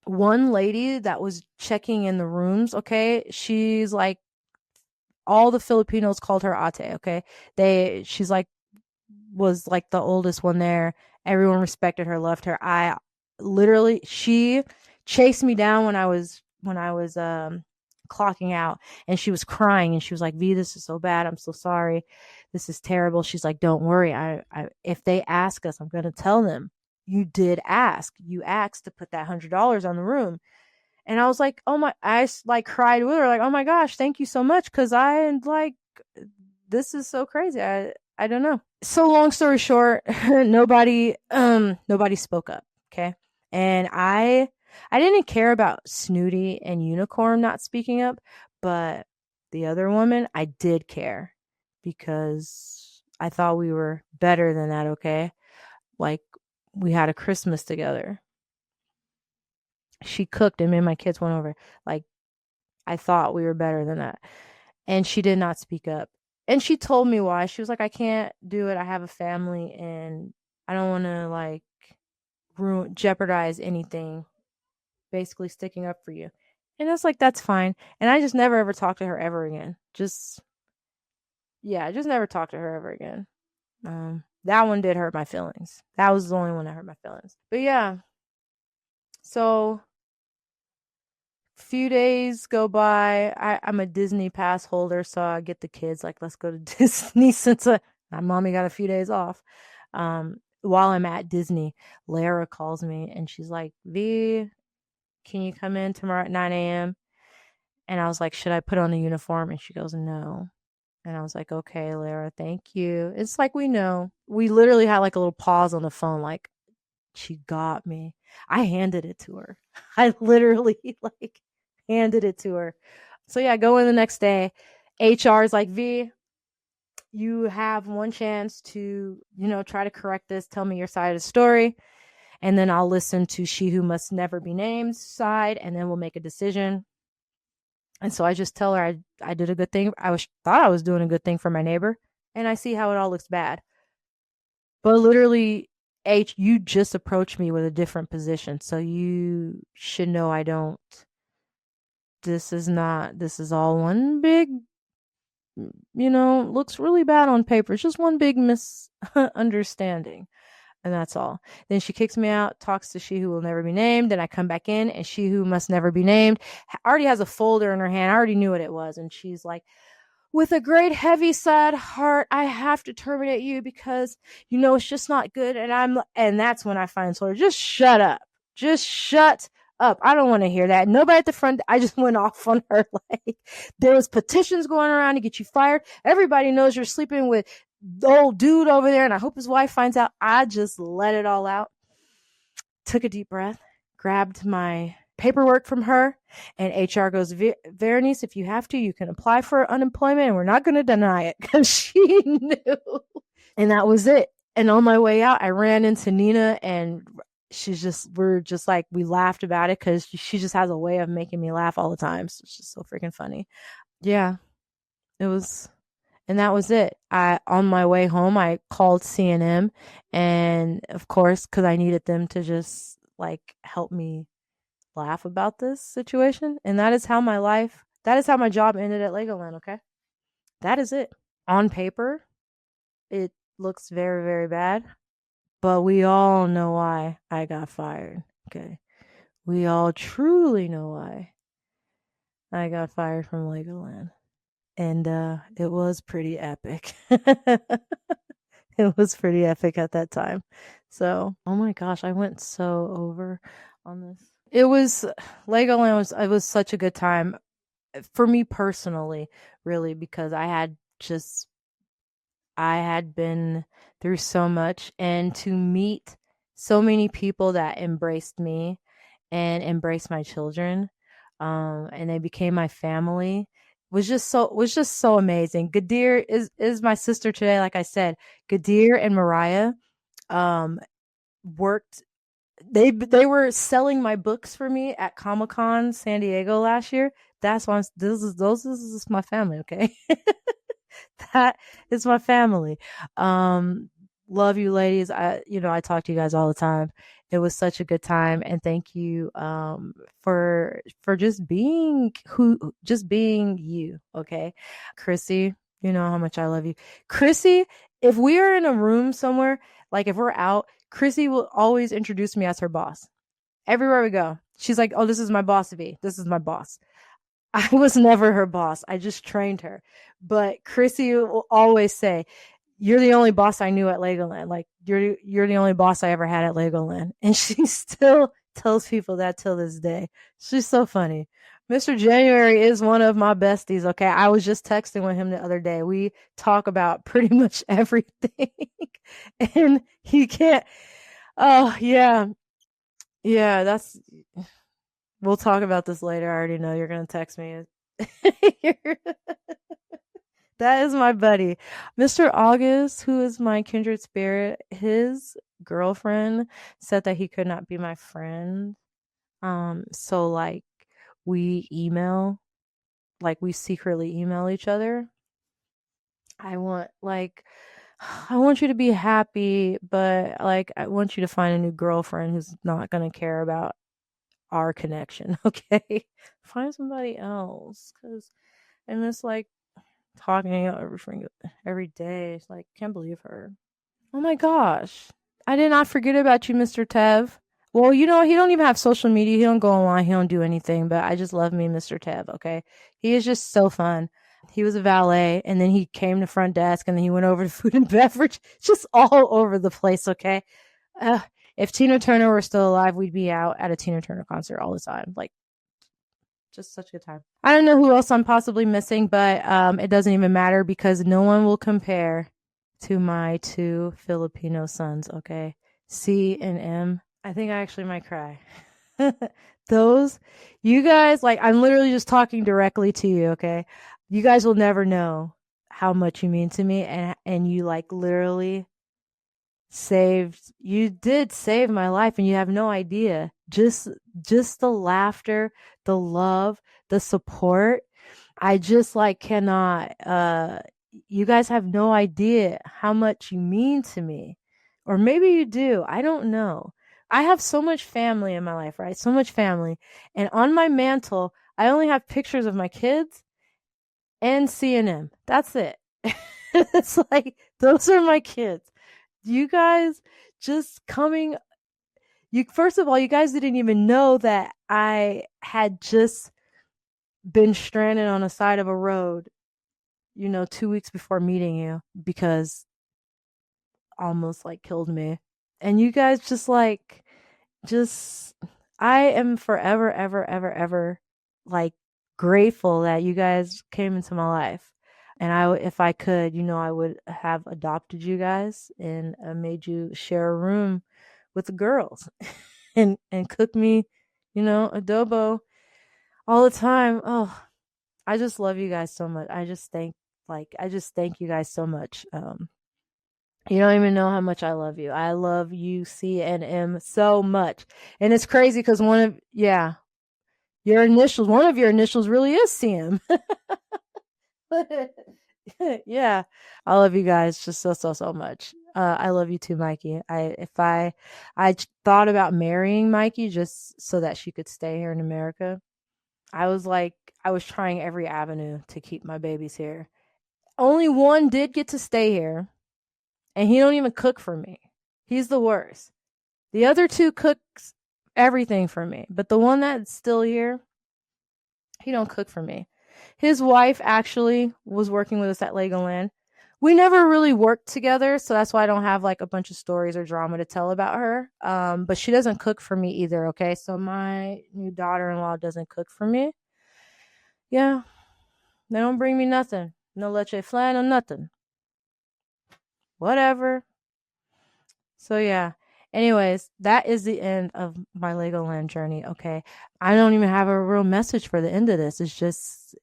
One lady that was checking in the rooms, okay, she's like, all the Filipinos called her Ate, okay? She's like, was like the oldest one there. Everyone respected her, loved her. She chased me down when I was clocking out, and she was crying, and she was like, V, this is so bad, I'm so sorry, this is terrible. She's like, don't worry, I if they ask us, I'm gonna tell them you did ask. You asked to put that $100 on the room. And I was like, oh my, I like cried with her, like, oh my gosh, thank you so much, because I like, this is so crazy. I don't know. So long story short, nobody spoke up. Okay. And I didn't care about Snooty and Unicorn not speaking up, but the other woman, I did care, because I thought we were better than that. Okay. Like, we had a Christmas together. She cooked and me and my kids went over. Like, I thought we were better than that. And she did not speak up. And she told me why. She was like, I can't do it. I have a family, and I don't want to like jeopardize anything, basically sticking up for you. And I was like, that's fine. And I just never ever talked to her ever again. I just never talked to her ever again. That one did hurt my feelings. That was the only one that hurt my feelings. But yeah. So few days go by. I'm a Disney pass holder, so I get the kids like, let's go to Disney, since my mommy got a few days off. While I'm at Disney, Lara calls me and she's like, V, can you come in tomorrow at 9 a.m.? And I was like, should I put on a uniform? And she goes, no. And I was like, okay, Lara, thank you. It's like, we know. We literally had like a little pause on the phone, like, she got me. I handed it to her. I literally like handed it to her. So yeah, go in the next day. HR is like, V, you have one chance to, try to correct this. Tell me your side of the story. And then I'll listen to She Who Must Never Be Named side, and then we'll make a decision. And so I just tell her I did a good thing. Thought I was doing a good thing for my neighbor, and I see how it all looks bad. But literally, you just approached me with a different position, so you should know I don't. This is all one big, looks really bad on paper. It's just one big misunderstanding. And that's all. Then she kicks me out, talks to She Who Will Never Be Named. Then I come back in, and She Who Must Never Be Named already has a folder in her hand. I already knew what it was. And she's like, with a great heavy sad heart, I have to terminate you because, it's just not good. And that's when I finally told her, just shut up. Just shut up. I don't want to hear that. Nobody at the front. I just went off on her. Like, there was petitions going around to get you fired. Everybody knows you're sleeping with the old dude over there, and I hope his wife finds out. I just let it all out. Took a deep breath, grabbed my paperwork from her, and HR goes, Veronice, if you have to, you can apply for unemployment, and we're not going to deny it, because she knew. And that was it. And on my way out, I ran into Nina, and we laughed about it, because she just has a way of making me laugh all the time. So it's just so freaking funny. Yeah, it was. And that was it. On my way home, I called C&M, and of course, because I needed them to just like help me laugh about this situation. And that is how my job ended at Legoland. Okay. That is it. On paper, it looks very, very bad, but we all know why I got fired. Okay. We all truly know why I got fired from Legoland. And it was pretty epic. It was pretty epic at that time. So, oh my gosh, I went so over on this. It was Legoland was it was such a good time for me personally, really, because just I had been through so much, and to meet so many people that embraced me and embraced my children, and they became my family was just so amazing. Gadir is my sister today, like I said. Gadir and Mariah um worked they were selling my books for me at Comic-Con San Diego last year. That's why this is my family, okay? That is my family. Um, love you ladies. I talk to you guys all the time. It was such a good time, and thank you for just being you, okay? Chrissy, you know how much I love you. Chrissy, if we are in a room somewhere, like if we're out, Chrissy will always introduce me as her boss. Everywhere we go. She's like, "Oh, this is my boss V. This is my boss." I was never her boss. I just trained her. But Chrissy will always say, "You're the only boss I knew at Legoland. Like you're the only boss I ever had at Legoland." And she still tells people that till this day. She's so funny. Mr. January is one of my besties, okay? I was just texting with him the other day. We talk about pretty much everything. And he can't Oh, yeah. Yeah, that's we'll talk about this later. I already know you're going to text me. That is my buddy. Mr. August, who is my kindred spirit, his girlfriend said that he could not be my friend. So like we email, like we secretly email each other. I want like I want you to be happy, but like I want you to find a new girlfriend who's not going to care about our connection, okay? Find somebody else cuz and it's like talking about every day. It's like, can't believe her. Oh my gosh. I did not forget about you, Mr. Tev. Well, he don't even have social media. He don't go online. He don't do anything, but I just love me, Mr. Tev, okay? He is just so fun. He was a valet, and then he came to front desk, and then he went over to food and beverage. Just all over the place, okay? Uh, if Tina Turner were still alive, we'd be out at a Tina Turner concert all the time. Like, just such a good time. I don't know who else I'm possibly missing, but it doesn't even matter because no one will compare to my two Filipino sons, okay? C and M. I think I actually might cry. Those, you guys, like, I'm literally just talking directly to you, okay? You guys will never know how much you mean to me, and you, like, literally you did save my life, and you have no idea. Just the laughter, the love, the support. I just like cannot you guys have no idea how much you mean to me. Or maybe you do. I don't know. I have so much family in my life, right? So much family. And on my mantle, I only have pictures of my kids and C&M. That's it. It's like those are my kids. You guys just coming you first of all, you guys didn't even know that I had just been stranded on the side of a road, 2 weeks before meeting you because almost like killed me. And you guys just I am forever, ever, ever, ever like grateful that you guys came into my life. And if I could, I would have adopted you guys and made you share a room with the girls and cook me, adobo all the time. Oh, I just love you guys so much. I just thank you guys so much. You don't even know how much I love you. I love you, C and M, so much. And it's crazy because one of your initials really is CM. Yeah. I love you guys just so, so, so much. I love you too, Mikey. I thought about marrying Mikey just so that she could stay here in America. I was trying every avenue to keep my babies here. Only one did get to stay here. and he don't even cook for me. He's the worst. The other two cooks everything for me, but the one that's still here, he don't cook for me. His wife actually was working with us at Legoland. We never really worked together, so that's why I don't have like a bunch of stories or drama to tell about her. But she doesn't cook for me either. Okay, so my new daughter-in-law doesn't cook for me. Yeah, they don't bring me nothing. No leche flan or nothing. Whatever. So yeah. Anyways, that is the end of my Legoland journey. Okay. I don't even have a real message for the end of this. It's just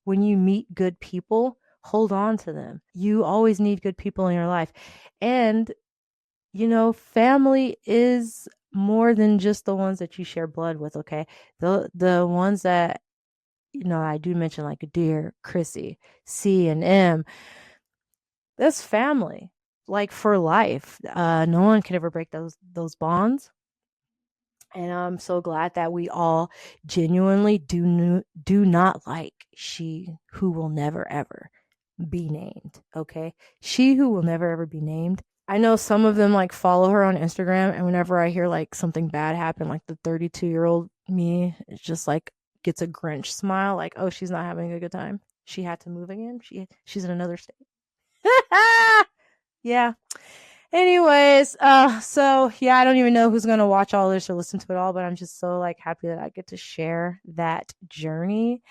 when you meet good people, hold on to them. You always need good people in your life. And, family is more than just the ones that you share blood with, okay? The ones that, I do mention like Dear, Chrissy, C and M, that's family. Like for life. No one can ever break those bonds. And I'm so glad that we all genuinely do not like she who will never ever be named. Okay. She who will never ever be named. I know some of them like follow her on Instagram. And whenever I hear like something bad happen, like the 32-year-old me, it's just like gets a Grinch smile. Like, oh, she's not having a good time. She had to move again. She's in another state. Yeah. Anyways, so yeah, I don't even know who's gonna watch all this or listen to it all, but I'm just so like happy that I get to share that journey.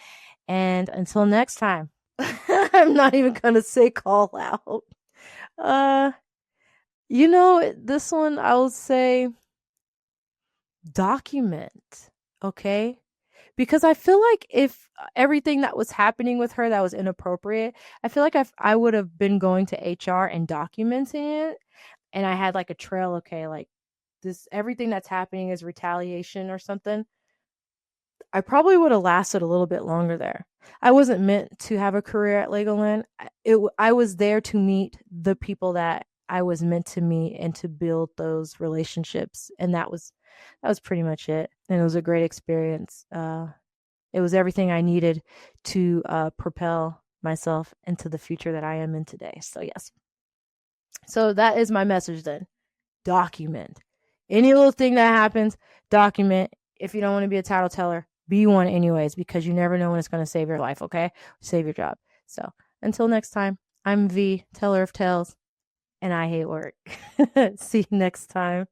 And until next time, I'm not even gonna say call out. Uh, this one I will say document, okay? Because I feel like if everything that was happening with her that was inappropriate, I feel like if I would have been going to HR and documenting it, and I had like a trail, okay, like this, everything that's happening is retaliation or something, I probably would have lasted a little bit longer there. I wasn't meant to have a career at Legoland. I was there to meet the people that I was meant to meet and to build those relationships, and that was pretty much it. And it was a great experience. It was everything I needed to propel myself into the future that I am in today. So yes. So that is my message then. Document. Any little thing that happens, document. If you don't want to be a tattleteller, be one anyways, because you never know when it's going to save your life, okay? Save your job. So until next time, I'm V, teller of tales, and I hate work. See you next time.